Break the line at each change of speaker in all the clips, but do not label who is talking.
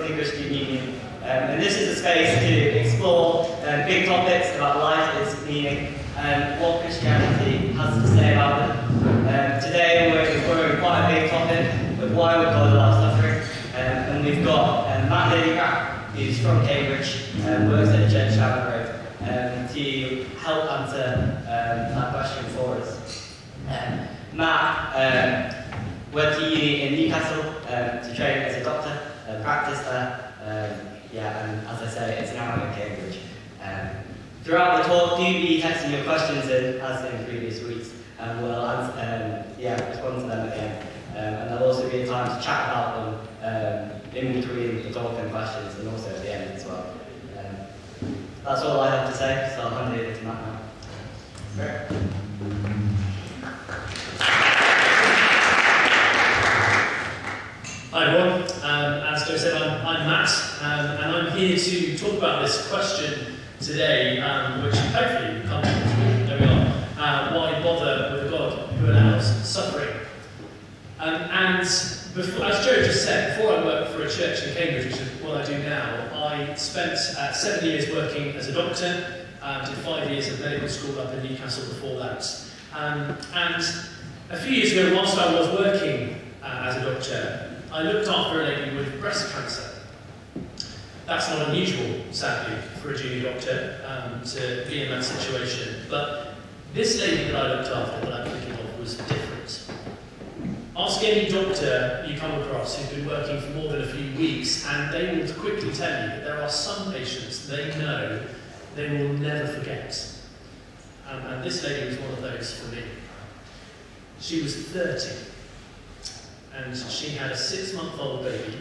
from the Christian Union. And this is a space to explore big topics about life, its meaning, and what Christianity has to say about it. Today we're exploring quite a big topic of why would God allow suffering. And we've got Matt Lillicrap, who's from Cambridge, works at a church down the road, to help answer that question for us. Matt went to uni in Newcastle to train as a doctor, practiced there, and as I say, it's now in Cambridge. Throughout the talk, do be texting your questions in, as in previous weeks, and we'll respond to them at the end. And there'll also be a time to chat about them in between the talk and questions, and also at the end as well. That's all I have to say, so I'll hand it over to Matt now. Great.
Hi everyone, as Joe said, I'm Matt, and I'm here to talk about this question today, which hopefully you can't there we are, why bother with a God who allows suffering? And before, as Joe just said, before I worked for a church in Cambridge, which is what I do now, I spent 7 years working as a doctor, did 5 years of medical school up in Newcastle before that. And a few years ago, whilst I was working as a doctor, I looked after a lady with breast cancer. That's not unusual, sadly, for a junior doctor to be in that situation. But this lady that I looked after, that I'm thinking of, was different. Ask any doctor you come across who's been working for more than a few weeks, and they will quickly tell you that there are some patients they know they will never forget. And this lady was one of those for me. She was 30. And she had a 6-month-old baby,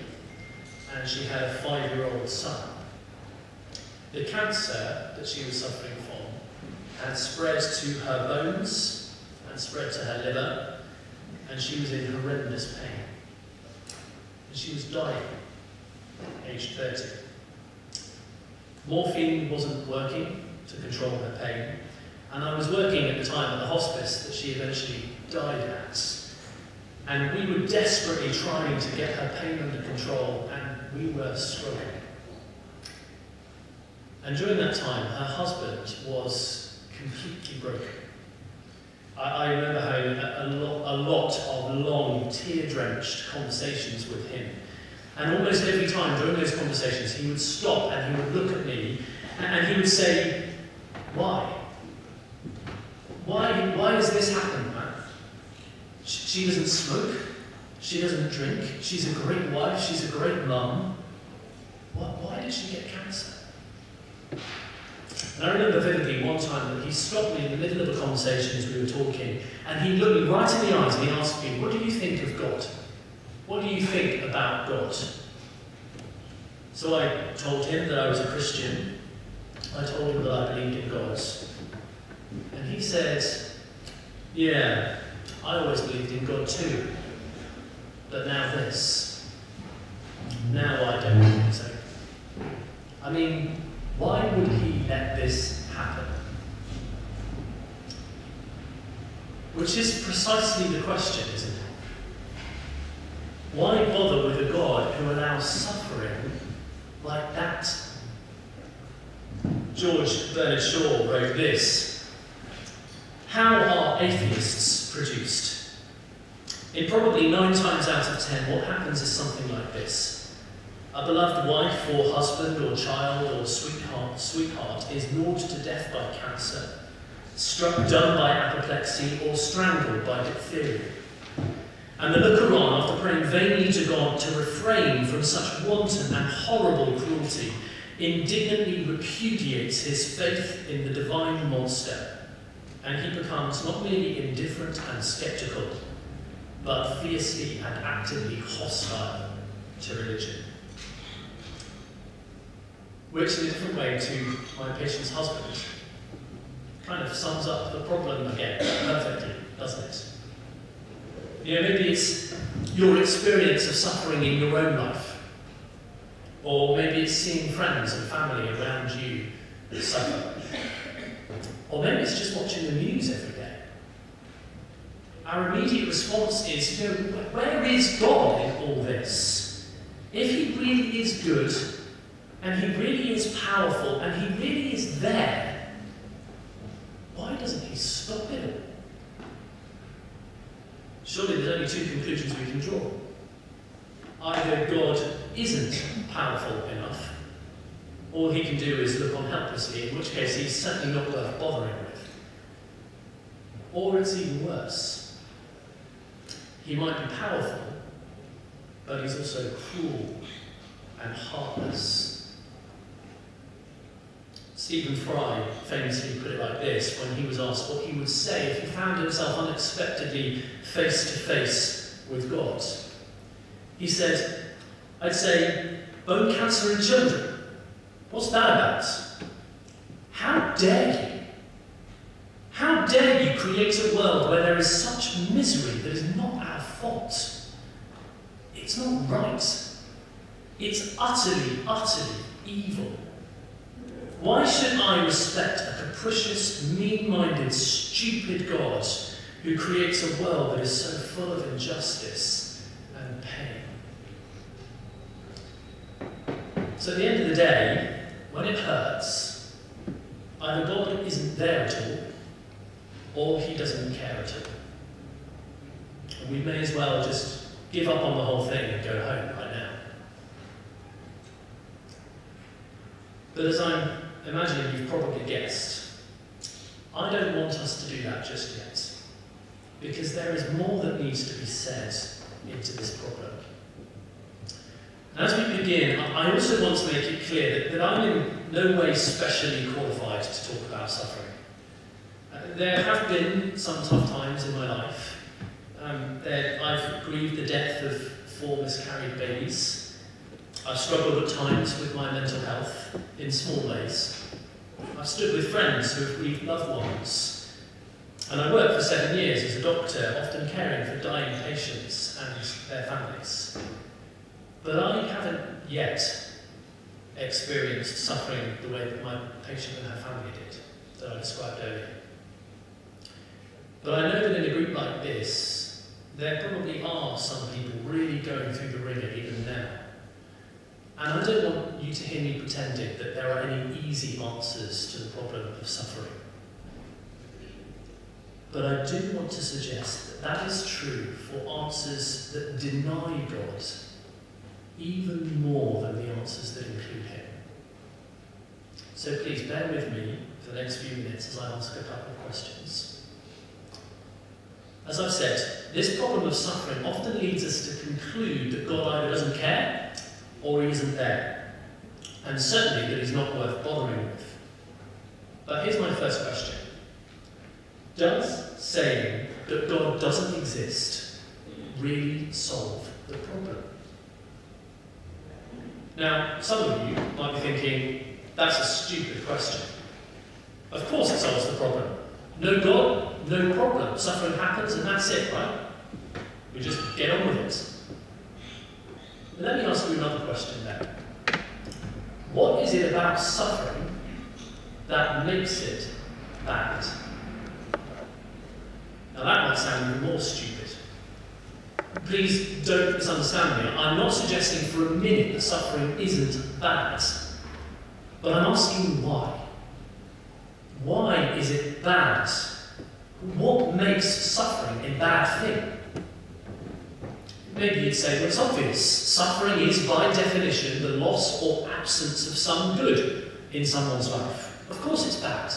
and she had a 5-year-old son. The cancer that she was suffering from had spread to her bones and spread to her liver, and she was in horrendous pain. And she was dying, aged 30. Morphine wasn't working to control her pain, and I was working at the time at the hospice that she eventually died at. And we were desperately trying to get her pain under control, and we were struggling. And during that time, her husband was completely broken. I remember having a lot of long, tear-drenched conversations with him. And almost every time during those conversations, he would stop and he would look at me, and he would say, "Why? Why has this happened, man? She doesn't smoke, she doesn't drink, she's a great wife, she's a great mum. Why did she get cancer?" And I remember vividly one time that he stopped me in the middle of a conversation as we were talking, and he looked me right in the eyes and he asked me, "What do you think of God? What do you think about God?" So I told him that I was a Christian. I told him that I believed in God. And he said, "Yeah, I always believed in God too, but now this. Now I don't think so. I mean, why would he let this happen?" Which is precisely the question, isn't it? Why bother with a God who allows suffering like that? George Bernard Shaw wrote this: "How are atheists produced? In probably 9 times out of 10, what happens is something like this. A beloved wife or husband or child or sweetheart is gnawed to death by cancer, struck dumb by apoplexy, or strangled by diphtheria. And the looker-on, after praying vainly to God to refrain from such wanton and horrible cruelty, indignantly repudiates his faith in the divine monster, and he becomes not merely indifferent and sceptical, but fiercely and actively hostile to religion." Which, in a different way to my patient's husband, kind of sums up the problem again perfectly, doesn't it? You know, maybe it's your experience of suffering in your own life, or maybe it's seeing friends and family around you suffer, or maybe it's just watching the news every day. Our immediate response is, where is God in all this? if he really is good, and he really is powerful, and he really is there, why doesn't he stop it all? Surely there's only two conclusions we can draw. Either God isn't powerful enough, all he can do is look on helplessly, in which case he's certainly not worth bothering with. Or it's even worse. He might be powerful, but he's also cruel and heartless. Stephen Fry famously put it like this when he was asked what he would say if he found himself unexpectedly face to face with God. He said, "I'd say, bone cancer in children. What's that about? How dare you? How dare you create a world where there is such misery that is not our fault? It's not right. It's utterly, utterly evil. Why should I respect a capricious, mean-minded, stupid God who creates a world that is so full of injustice and pain?" So at the end of the day, when it hurts, either God isn't there at all, or he doesn't care at all. And we may as well just give up on the whole thing and go home right now. But as I'm imagining you've probably guessed, I don't want us to do that just yet, because there is more that needs to be said into this problem. As we begin, I also want to make it clear that I'm in no way specially qualified to talk about suffering. There have been some tough times in my life. I've grieved the death of 4 miscarried babies. I've struggled at times with my mental health in small ways. I've stood with friends who have grieved loved ones. And I worked for 7 years as a doctor, often caring for dying patients and their families. But I haven't yet experienced suffering the way that my patient and her family did, that I described earlier. But I know that in a group like this, there probably are some people really going through the ringer even now. And I don't want you to hear me pretending that there are any easy answers to the problem of suffering. But I do want to suggest that that is true for answers that deny God even more than the answers that include him. So please bear with me for the next few minutes as I ask a couple of questions. As I've said, this problem of suffering often leads us to conclude that God either doesn't care or he isn't there, and certainly that he's not worth bothering with. But here's my first question. Does saying that God doesn't exist really solve the problem? Now, some of you might be thinking, that's a stupid question. Of course it solves the problem. No God, no problem. Suffering happens and that's it, right? We just get on with it. But let me ask you another question then. What is it about suffering that makes it bad? Now that might sound even more stupid. Please don't misunderstand me. I'm not suggesting for a minute that suffering isn't bad. But I'm asking why. Why is it bad? What makes suffering a bad thing? Maybe you'd say, well, it's obvious. Suffering is, by definition, the loss or absence of some good in someone's life. Of course it's bad.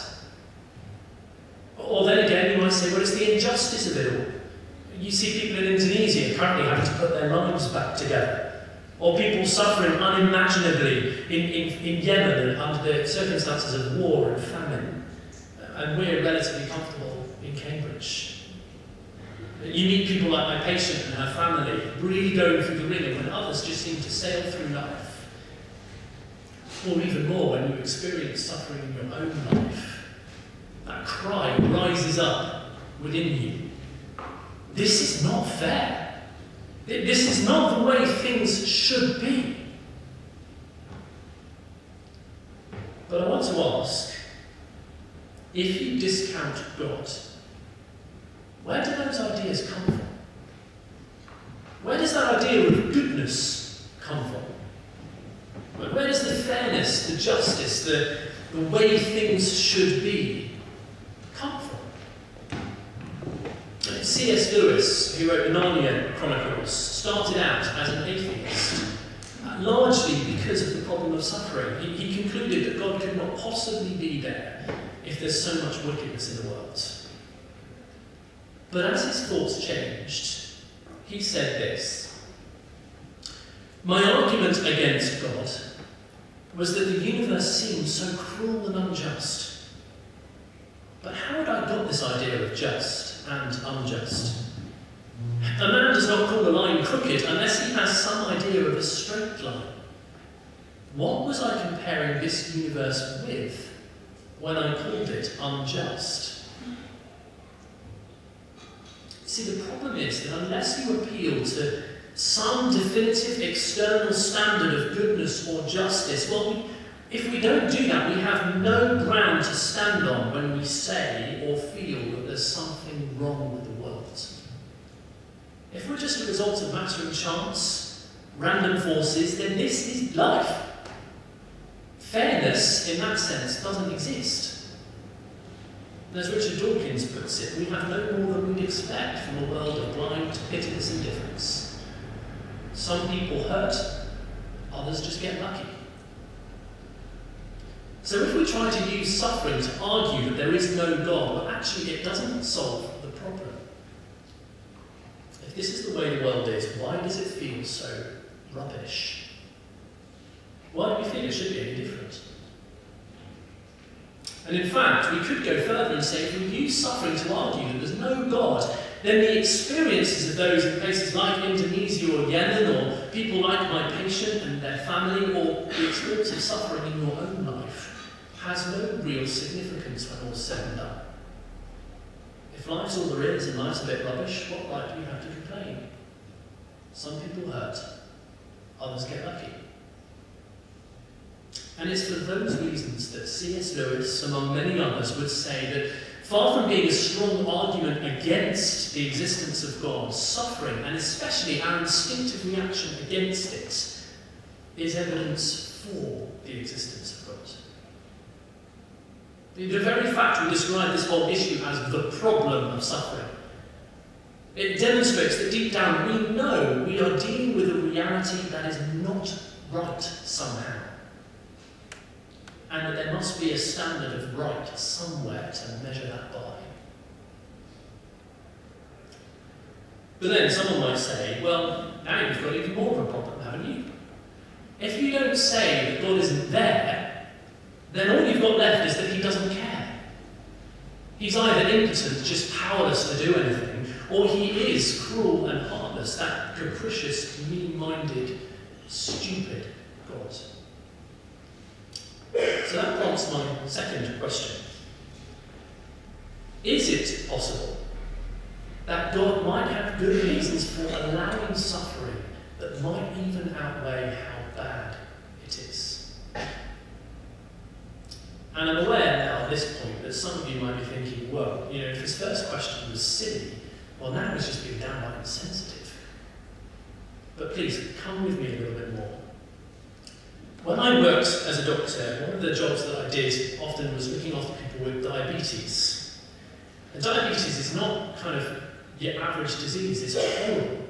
Or then again, you might say, well, it's the injustice of it all. You see people in Indonesia currently having to put their lives back together. Or people suffering unimaginably in Yemen and under the circumstances of war and famine. And we're relatively comfortable in Cambridge. You meet people like my patient and her family really going through the ringer when others just seem to sail through life. Or even more when you experience suffering in your own life. That cry rises up within you. This is not fair. This is not the way things should be. But I want to ask, if you discount God, where do those ideas come from? Where does that idea of goodness come from? fairness, the justice, the way things should be come from? C.S. Lewis, who wrote the Narnia Chronicles, started out as an atheist, largely because of the problem of suffering. He concluded that God could not possibly be there if there's so much wickedness in the world. But as his thoughts changed, he said this: "My argument against God was that the universe seemed so cruel and unjust. But how had I got this idea of just and unjust? A man does not call a line crooked unless he has some idea of a straight line. What was I comparing this universe with when I called it unjust?" See, the problem is that unless you appeal to some definitive external standard of goodness or justice, well, if we don't do that, we have no ground to stand on when we say or feel that there's something wrong with the world. If we're just a result of matter and chance, random forces, then this is life. Fairness, in that sense, doesn't exist. And as Richard Dawkins puts it, we have no more than we'd expect from a world of blind, pitiless indifference. Some people hurt, others just get lucky. So if we try to use suffering to argue that there is no God, well, actually it doesn't solve the problem. If this is the way the world is, why does it feel so rubbish? Why do we feel it should be any different? And in fact, we could go further and say if we use suffering to argue that there's no God, then the experiences of those in places like Indonesia or Yemen, or people like my patient and their family, or the experience of suffering in your own life, has no real significance when all's said and done. If life's all there is and life's a bit rubbish, what right do you have to complain? Some people hurt, others get lucky. And it's for those reasons that C.S. Lewis, among many others, would say that far from being a strong argument against the existence of God, suffering, and especially our instinctive reaction against it, is evidence for the existence of God. The very fact we describe this whole issue as the problem of suffering, it demonstrates that deep down we know we are dealing with a reality that is not right somehow. And that there must be a standard of right somewhere to measure that by. But then someone might say, well, now you've got even more of a problem, haven't you? If you don't say that God isn't there, then all you've got left is that he doesn't care. He's either impotent, just powerless to do anything, or he is cruel and heartless, that capricious, mean-minded, stupid God. So that prompts my second question. Is it possible that God might have good reasons for allowing suffering that might even outweigh how bad it is? And I'm aware now at this point that some of you might be thinking, well, if his first question was silly, well, now he's just being downright insensitive. But please, come with me a little bit more. When I worked as a doctor, one of the jobs that I did often was looking after people with diabetes. And diabetes is not kind of your average disease, it's horrible.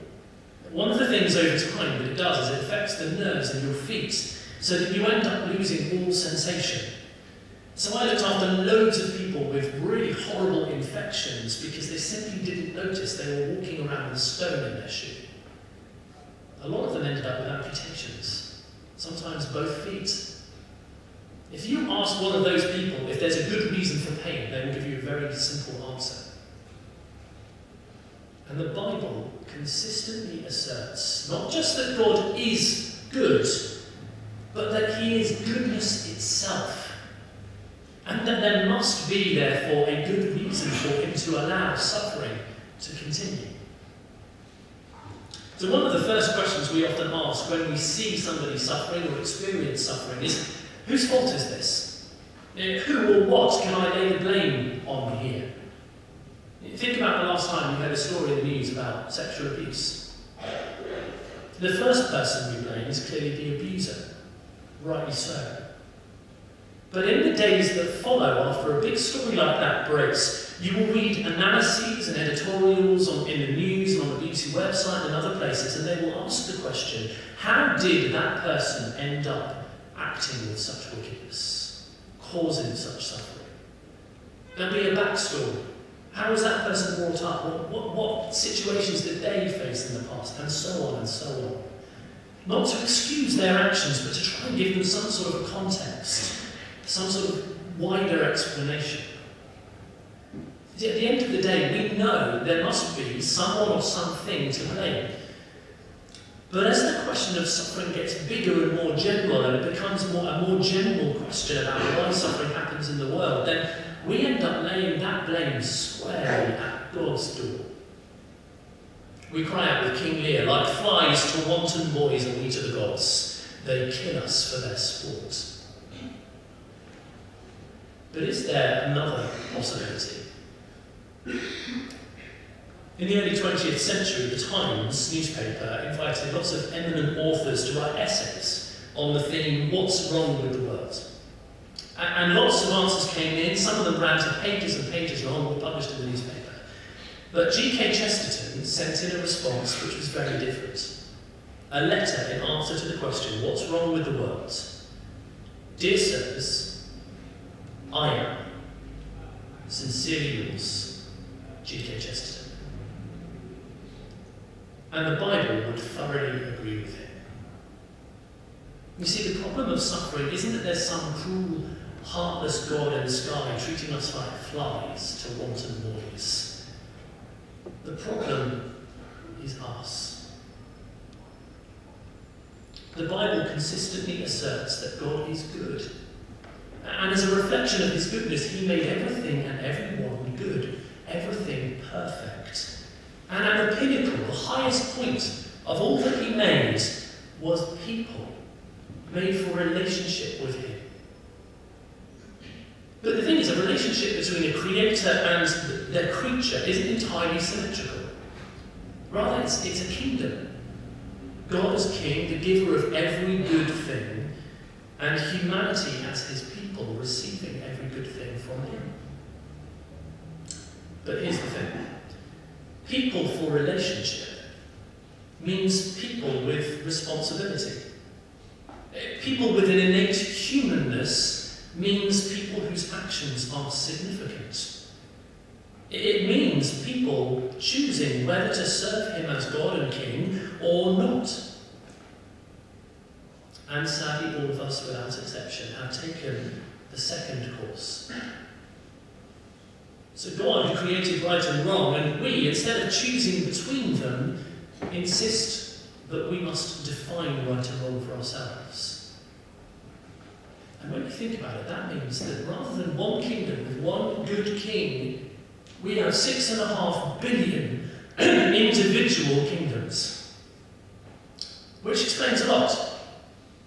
One of the things over time that it does is it affects the nerves in your feet, so that you end up losing all sensation. So I looked after loads of people with really horrible infections because they simply didn't notice they were walking around with a stone in their shoe. A lot of them ended up with amputations. Sometimes both feet. If you ask one of those people if there's a good reason for pain, they will give you a very simple answer. And the Bible consistently asserts not just that God is good, but that he is goodness itself. And that there must be, therefore, a good reason for him to allow suffering to continue. So one of the first questions we often ask when we see somebody suffering or experience suffering is, whose fault is this? Who or what can I lay the blame on here? Think about the last time you heard a story in the news about sexual abuse. The first person we blame is clearly the abuser. rightly so. But in the days that follow, after a big story like that breaks, you will read analyses and editorials in the news and on the BBC website and other places, and they will ask the question, how did that person end up acting with such wickedness, causing such suffering? There'll be a backstory. How was that person brought up? What situations did they face in the past? And so on and so on. Not to excuse their actions, but to try and give them some sort of a context, some sort of wider explanation. At the end of the day, we know there must be someone or something to blame. But as the question of suffering gets bigger and more general, and it becomes a more general question about why suffering happens in the world, then we end up laying that blame squarely at God's door. We cry out with King Lear, like flies to wanton boys are we to the gods. They kill us for their sport. But is there another possibility? In the early 20th century, the Times newspaper invited lots of eminent authors to write essays on the theme, what's wrong with the world? And lots of answers came in, some of them ran to pages and pages long, were published in the newspaper. But G.K. Chesterton sent in a response which was very different. A letter in answer to the question, what's wrong with the world? Dear sirs, I am. Sincerely yours, G.K. Chesterton. And the Bible would thoroughly agree with him. You see, the problem of suffering isn't that there's some cruel, heartless God in the sky treating us like flies to wanton boys. The problem is us. The Bible consistently asserts that God is good. And as a reflection of his goodness, he made everything and everyone good, everything perfect. And at the pinnacle, the highest point of all that he made was people, made for relationship with him. But the thing is, a relationship between a creator and their creature isn't entirely symmetrical. Rather, it's a kingdom. God as king, the giver of every good thing, and humanity as his people receiving every good thing from him. But here's the thing. People for relationship means people with responsibility. People with an innate humanness means people whose actions are significant. It means people choosing whether to serve him as God and King or not. And sadly, all of us, without exception, have taken the second course. So God created right and wrong, and we, instead of choosing between them, insist that we must define right and wrong for ourselves. And when you think about it, that means that rather than one kingdom with one good king, we have 6.5 billion individual kingdoms. Which explains a lot.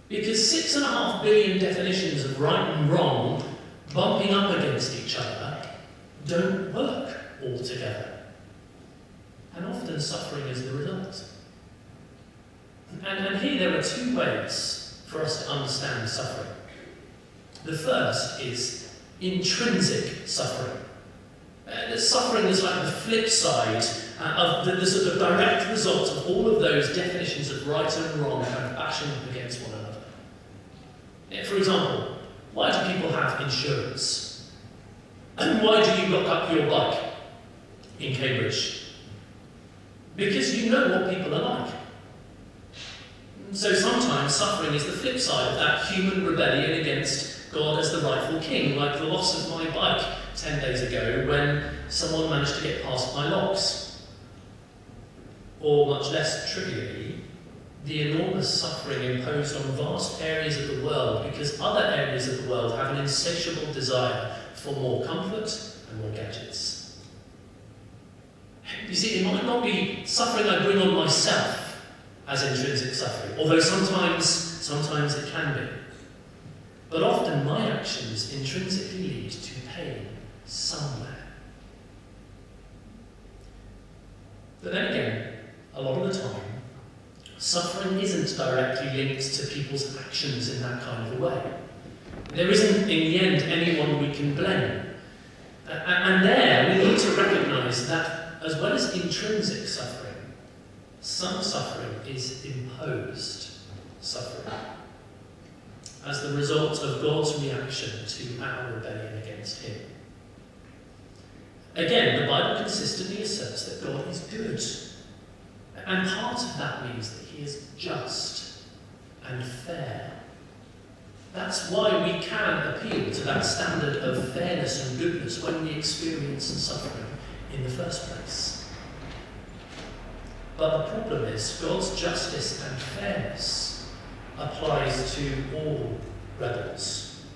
Because 6.5 billion definitions of right and wrong bumping up against each other don't work altogether. And often suffering is the result. And here there are two ways for us to understand suffering. The first is intrinsic suffering. Suffering is like the flip side of the sort of direct result of all of those definitions of right and wrong kind of bashing up against one another. For example, why do people have insurance? And why do you lock up your bike in Cambridge? Because you know what people are like. So sometimes suffering is the flip side of that human rebellion against God as the rightful king, like the loss of my bike 10 days ago when someone managed to get past my locks. Or much less trivially, the enormous suffering imposed on vast areas of the world because other areas of the world have an insatiable desire for more comfort and more gadgets. You see, it might not be suffering I bring on myself as intrinsic suffering, although sometimes it can be. But often my actions intrinsically lead to pain somewhere. But then again, a lot of the time, suffering isn't directly linked to people's actions in that kind of a way. There isn't, in the end, anyone we can blame. And there, we need to recognise that, as well as intrinsic suffering, some suffering is imposed suffering, as the result of God's reaction to our rebellion against him. Again, the Bible consistently asserts that God is good, and part of that means that he is just and fair. That's why we can appeal to that standard of fairness and goodness when we experience suffering in the first place. But the problem is, God's justice and fairness applies to all rebels.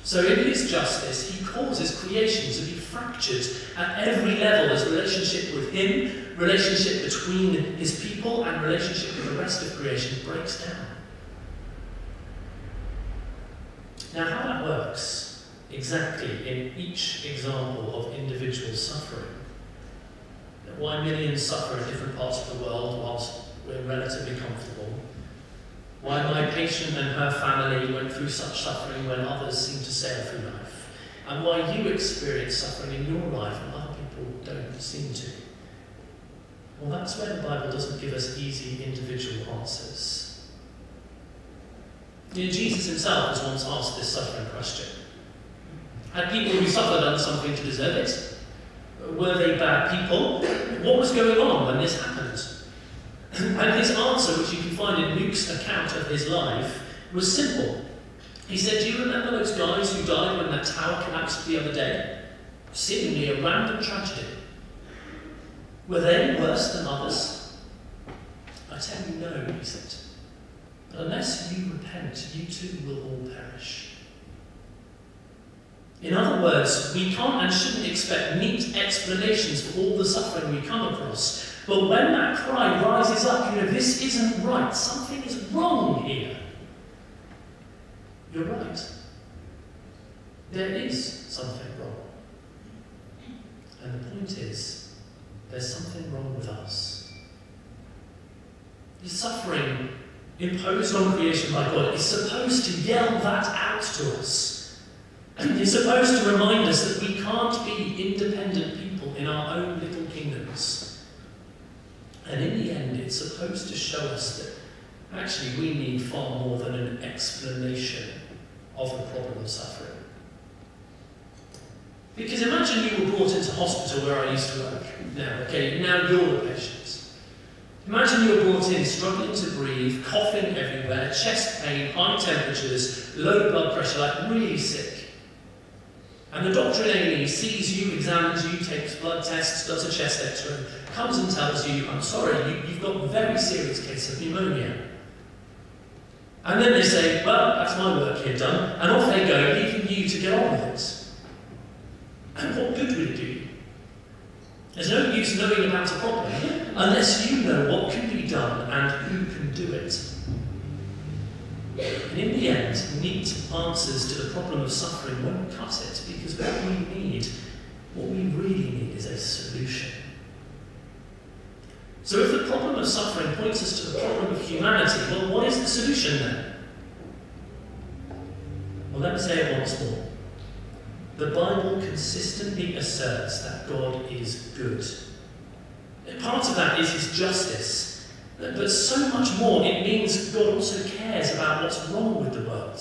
So in his justice, he causes creation to be fractured at every level as relationship with him, relationship between his people, and relationship with the rest of creation breaks down. Now, how that works exactly in each example of individual suffering, why millions suffer in different parts of the world whilst we're relatively comfortable, why my patient and her family went through such suffering when others seem to sail through life, and why you experience suffering in your life and other people don't seem to. Well, that's where the Bible doesn't give us easy individual answers. You know, Jesus himself was once asked this suffering question. Had people who suffered done something to deserve it? Were they bad people? What was going on when this happened? And his answer, which you can find in Luke's account of his life, was simple. He said, do you remember those guys who died when that tower collapsed the other day? Seemingly a random tragedy. Were they worse than others? I tell you no, he said. But unless you repent, you too will all perish. In other words, we can't and shouldn't expect neat explanations for all the suffering we come across. But when that cry rises up, this isn't right, something is wrong here. You're right. There is something wrong. And the point is, there's something wrong with us. The suffering imposed on creation by God is supposed to yell that out to us. And it's supposed to remind us that we can't be independent people in our own little kingdoms. And in the end, it's supposed to show us that actually we need far more than an explanation of the problem of suffering. Because imagine you were brought into hospital where I used to work. Now you're the patient. Imagine you were brought in struggling to breathe, coughing everywhere, chest pain, high temperatures, low blood pressure, like really sick. And the doctor in A&E sees you, examines you, takes blood tests, does a chest x-ray, comes and tells you, I'm sorry, you've got a very serious case of pneumonia. And then they say, well, that's my work here done, and off they go, leaving you to get on with it. And what good would it do you? There's no use knowing about a problem unless you know what can be done and who can do it. And in the end, neat answers to the problem of suffering won't cut it, because what we really need is a solution. So if the problem of suffering points us to the problem of humanity, well, what is the solution then? Well, let me say it once more. The Bible consistently asserts that God is good. Part of that is his justice, but so much more, it means God also cares about what's wrong with the world.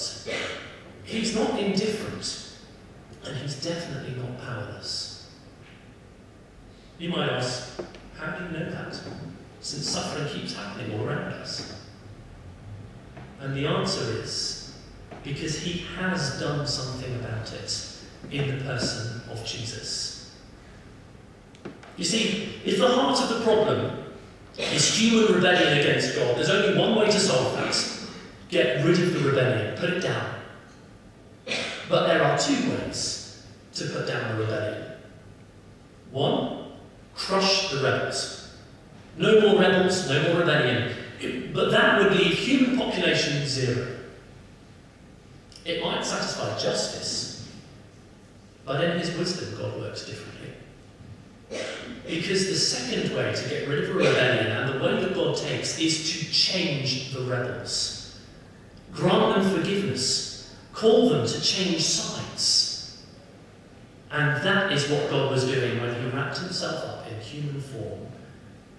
He's not indifferent, and he's definitely not powerless. You might ask, how do you know that, since suffering keeps happening all around us? And the answer is, because he has done something about it in the person of Jesus. You see, if the heart of the problem is human rebellion against God, there's only one way to solve that. Get rid of the rebellion, put it down. But there are two ways to put down the rebellion. One, crush the rebels. No more rebels, no more rebellion. But that would leave human population zero. It might satisfy justice, but in his wisdom, God works differently. Because the second way to get rid of a rebellion, and the way that God takes, is to change the rebels. Grant them forgiveness. Call them to change sides. And that is what God was doing when he wrapped himself up in human form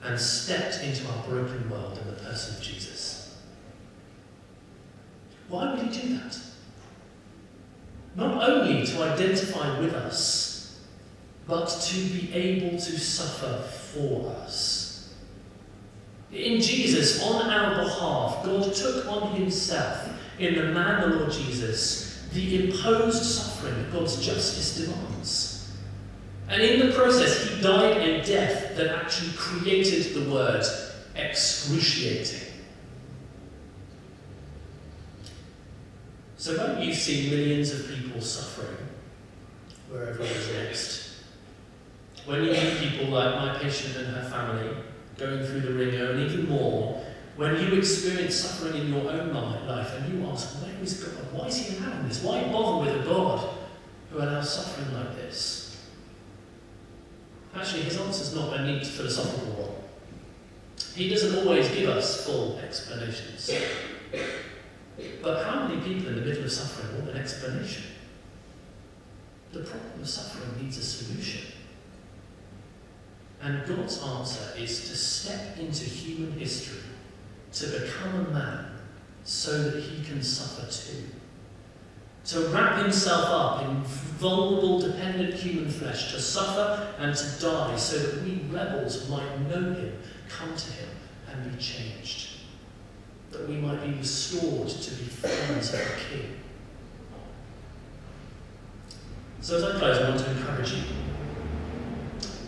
and stepped into our broken world in the person of Jesus. Why would he do that? Not only to identify with us, but to be able to suffer for us. In Jesus, on our behalf, God took on himself, in the man the Lord Jesus, the imposed suffering that God's justice demands. And in the process, he died a death that actually created the word excruciating. So when you see millions of people suffering, wherever it is next, when you meet people like my patient and her family going through the ringer, and even more, when you experience suffering in your own life and you ask, where is God? Why is he allowing this? Why bother with a God who allows suffering like this? Actually, his answer is not a neat philosophical one. He doesn't always give us full explanations. But how many people in the middle of suffering want an explanation? The problem of suffering needs a solution. And God's answer is to step into human history, to become a man so that he can suffer too. To wrap himself up in vulnerable, dependent human flesh, to suffer and to die so that we rebels might know him, come to him and be changed. That we might be restored to be friends of the King. So as I close, I want to encourage you.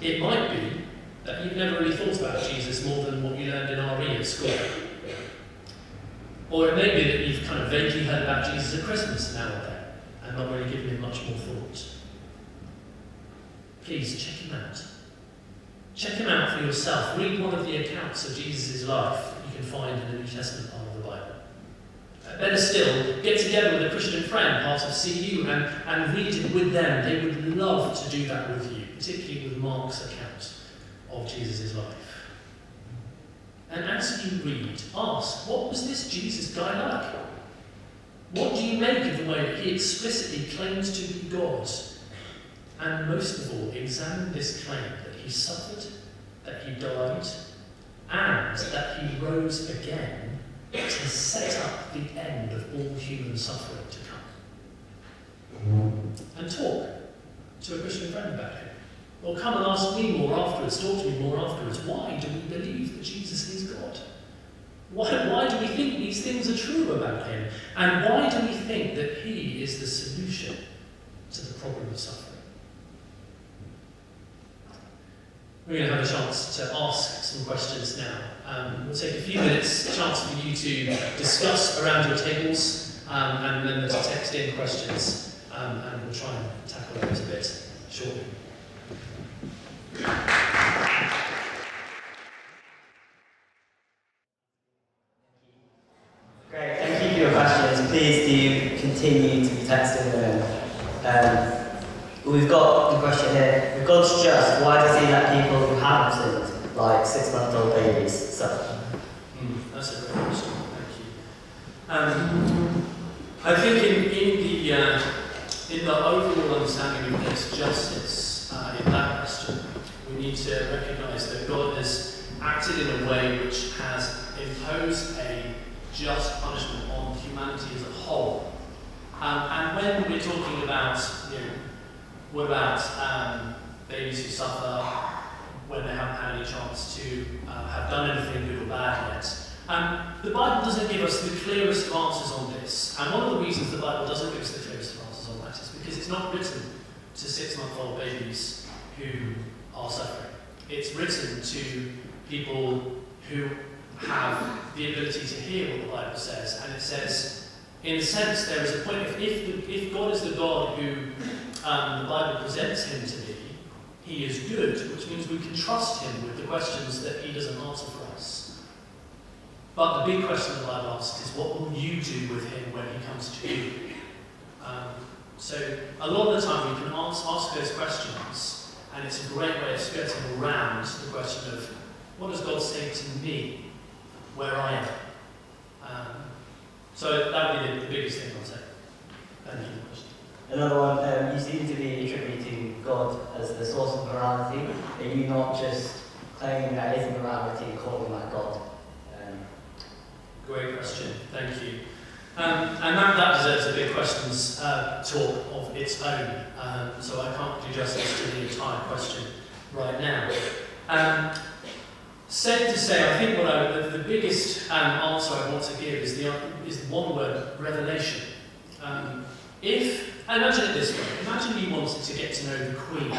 It might be that you've never really thought about Jesus more than what you learned in RE at school. Or it may be that you've kind of vaguely heard about Jesus at Christmas now or then, and not really given him much more thought. Please, check him out. Check him out for yourself. Read one of the accounts of Jesus' life that you can find in the New Testament part of the Bible. Better still, get together with a Christian friend, part of CICCU, and read it with them. They would love to do that with you, particularly with Mark's account of Jesus' life. And as you read, ask, what was this Jesus guy like? What do you make of the way that he explicitly claims to be God? And most of all, examine this claim that he suffered, that he died, and that he rose again to set up the end of all human suffering to come. And talk to a Christian friend about him. Or come and ask me more afterwards, talk to me more afterwards. Why do we believe that Jesus is God? Why do we think these things are true about him? And why do we think that he is the solution to the problem of suffering? We're going to have a chance to ask some questions now. We'll take a few minutes, a chance for you to discuss around your tables, and then to text in questions, and we'll try and tackle those a bit shortly.
Great, thank you for your questions. Please do continue to be texting them. We've got the question here. If God's just, why does he let people who haven't sinned, like 6-month-old babies, suffer?
That's a great question. Thank you. I think in the overall understanding of this justice, in that question, we need to recognise that God has acted in a way which has imposed a just punishment on humanity as a whole. And when we're talking about, what about babies who suffer when they haven't had any chance to have done anything good or bad yet? The Bible doesn't give us the clearest of answers on this. And one of the reasons the Bible doesn't give us the clearest of answers on that is because it's not written to 6-month-old babies who are suffering. It's written to people who have the ability to hear what the Bible says. And it says, in a sense, there is a point, if God is the God who the Bible presents him to be, he is good, which means we can trust him with the questions that he doesn't answer for us. But the big question the Bible asks is, what will you do with him when he comes to you? So a lot of the time we can ask those questions, and it's a great way of skirting around the question of what does God say to me where I am? So that would be the biggest thing I'll say. Thank you.
Another one, you seem to be attributing God as the source of morality. Are you not just claiming that is morality and calling that God?
Great question, thank you. And that deserves a big questions talk of its own, so I can't do justice to the entire question right now. Safe to say, I think the biggest answer I want to give is the one word: revelation. Imagine it this way: imagine you wanted to get to know the Queen.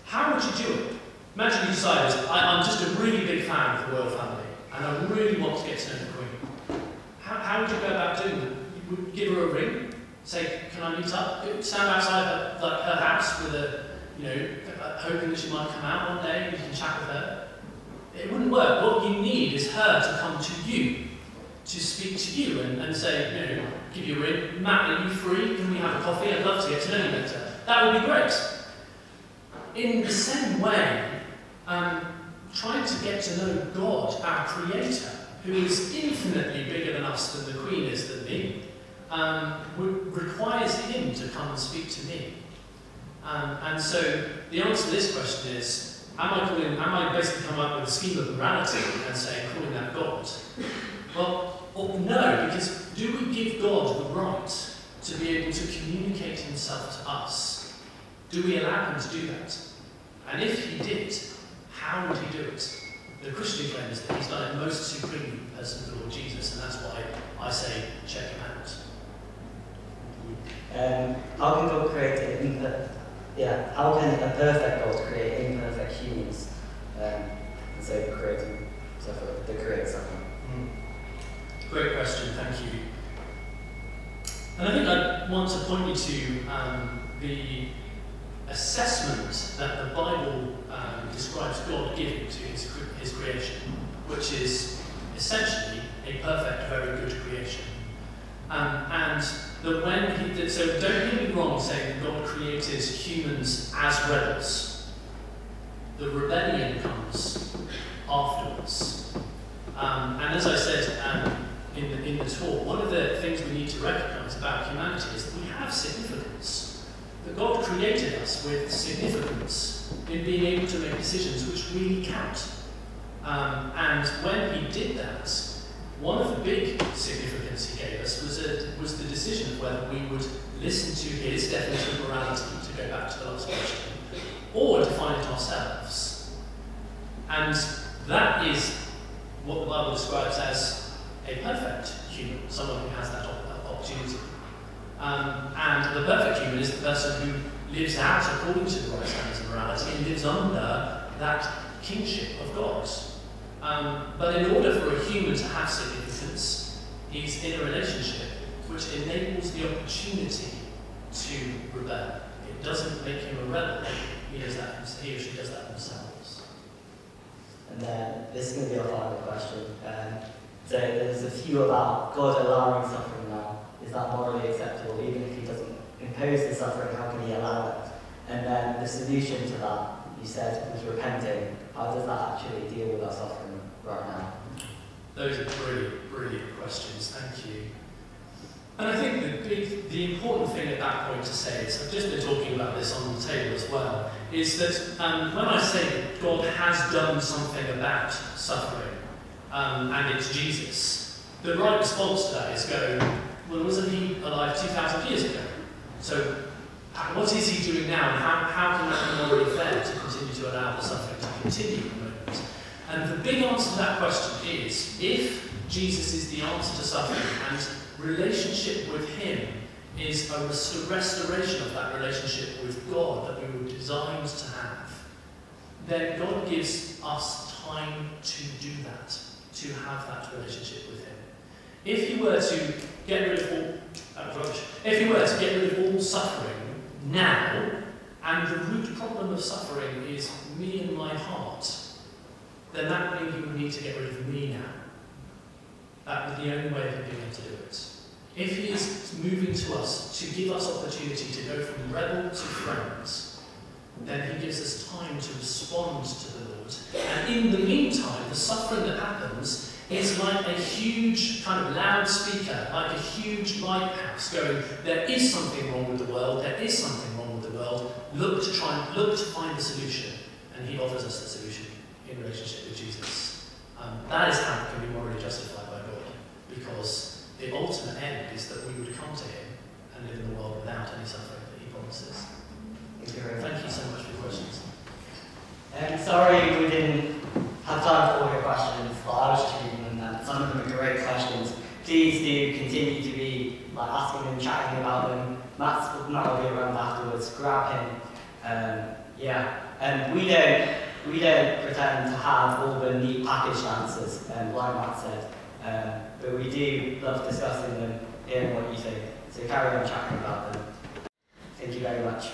How would you do it? Imagine you decided, I'm just a really big fan of the royal family, and I really want to get to know the Queen. How would you go about doing that? You would give her a ring, say, "Can I meet up?" Stand outside her house with hoping that she might come out one day and you can chat with her. It wouldn't work. What you need is her to come to you, to speak to you and say, give you a ring. "Matt, are you free? Can we have a coffee? I'd love to get to know you better." That would be great. In the same way, trying to get to know God, our Creator, who is infinitely bigger than us, than the Queen is than me, requires Him to come and speak to me. And so the answer to this question is, am I basically coming up with a scheme of morality and saying, calling that God? Well, no, because do we give God the right to be able to communicate Himself to us? Do we allow Him to do that? And if He did, how would He do it? The Christian claim is that He's done it most supremely in the person of the Lord Jesus, and that's why I say check Him out.
How can God create how can a perfect God create imperfect humans? And so creating the create something.
Great question, thank you. And I think I want to point you to the assessment that the Bible describes God giving to his creation, which is essentially a perfect, very good creation. And that when he did, so don't hear me wrong saying that God created humans as rebels. The rebellion comes afterwards. And as I said in the talk, one of the things we need to recognise about humanity is that we have significance. That God created us with significance in being able to make decisions which really count. And when He did that, one of the big significance He gave us was the decision of whether we would listen to His definition of morality, to go back to the last question, or define it ourselves. And that is what the Bible describes as a perfect human, someone who has that opportunity. And the perfect human is the person who lives out according to the right standards of morality and lives under that kingship of God. But in order for a human to have significance, he's in a relationship which enables the opportunity to rebel. It doesn't make him a rebel. He or she does that themselves.
And then this is going to be our final question. So there's a few about God allowing suffering now. Is that morally acceptable? Even if He doesn't impose the suffering, how can He allow it? And then the solution to that, you said, was repenting. How does that actually deal with our suffering right now?
Those are brilliant, brilliant questions. Thank you. And I think the important thing at that point to say is, I've just been talking about this on the table as well, is that when I say that God has done something about suffering, and it's Jesus, the right response to that is go, well, wasn't He alive 2,000 years ago? So what is He doing now, and how can that be morally fair to continue to allow the suffering to continue at the moment? And the big answer to that question is, if Jesus is the answer to suffering, and relationship with Him is a restoration of that relationship with God that we were designed to have, then God gives us time to do that, to have that relationship with Him. If He were to get rid of all suffering now, and the root problem of suffering is me and my heart, then that would mean He would need to get rid of me now. That would be the only way of Him being able to do it. If He is moving to us to give us opportunity to go from rebel to friends, then he gives us time to respond to the Lord. And in the meantime, the suffering that happens is like a huge kind of loudspeaker, like a huge lighthouse going, there is something wrong with the world, there is something wrong with the world, look to find the solution. And he offers us the solution in relationship with Jesus. That is how it can be morally justified by God, because the ultimate end is that we would come to him and live in the world without any suffering that he promises. Thank you so much for your questions.
Sorry we didn't have time for all your questions, but I was just reading them. Some of them are great questions. Please do continue to be asking them, chatting about them. Matt will be around afterwards. Grab him. And we don't pretend to have all the neat packaged answers, like Matt said. But we do love discussing them, hearing what you think. So carry on chatting about them. Thank you very much.